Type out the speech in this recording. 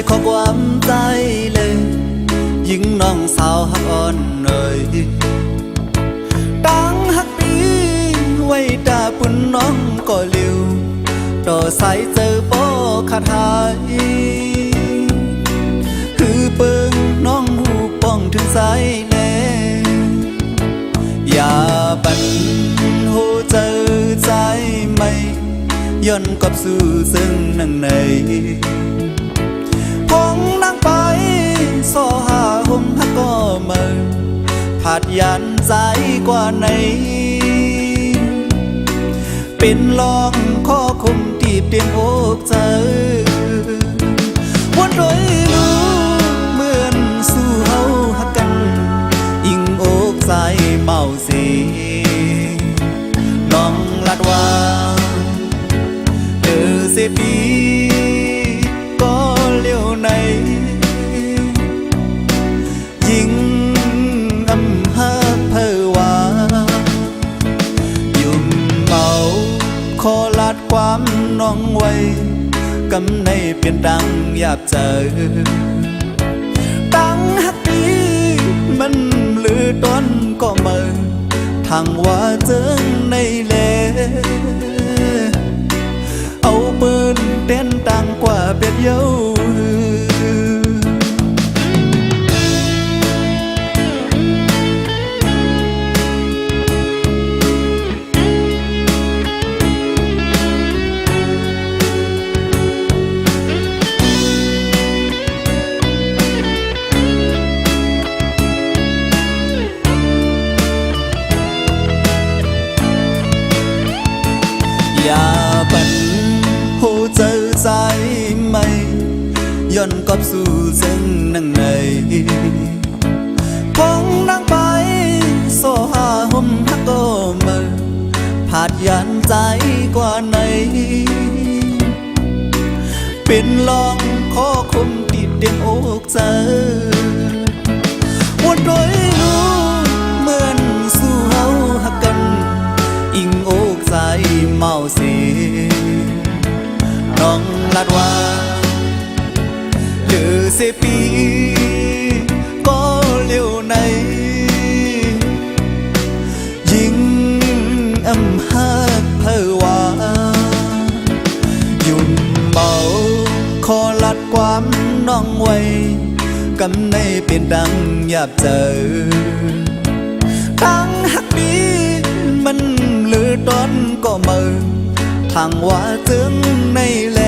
ข้อความใจเลยยิ่งน้องสาวหักอ่อนเอ่ยตั้งหักปีไว้ตาปุ่นน้องก็เร็วต่อสายเจอโปขาดหายคือเปิงน้องหูป้องถึงสายแน่อย่าปันหูเจอใจไม่ย้อนกับสู่ซึ่งนั่งในพงนั่งไปสอหาห่มหักก็เมื่อผาดยันใจกว่าไหนเป็นลองข้อคมตีบเตียงอกเจอวันรอยรู้เหมือนสู่เฮาหักกันอิงอกใจเมาสีน้องลัดว่าเสียปีก็เลี้ยวในยิ่งอำหักเพอว่ายุ่มเมาขอลาดความน้องไว้กำในเปลี่ยนดังอยากเจอตั้งหักปีมันลือต้นก็เมื่อทางว่าเจิงในเลเอาปืนเต้นดังกว่าเป็ดเย้าอย่าปันหูเจอใจไม่ย้อนกลับสู่เส้นนั่งในพงนั่งไปโซหาห่มหักก็เมื่อผาดยันใจกว่าไหนเป็นลองข้อคมติดเตียงอกเจอวันรอยรู้เหมือนสู่เฮาหักกันอิงอกใจเมาสีน้องลัดว่าเหลือเสียปีก็เลี้ยวในยิ่งอำหักเพอว่ายุ่มเมาขอลัดความน้องไว้กำในเป็นดังหยาบเจอทั้งหักปีมันลือต้นก็เมื่อทางว่าถึงในแล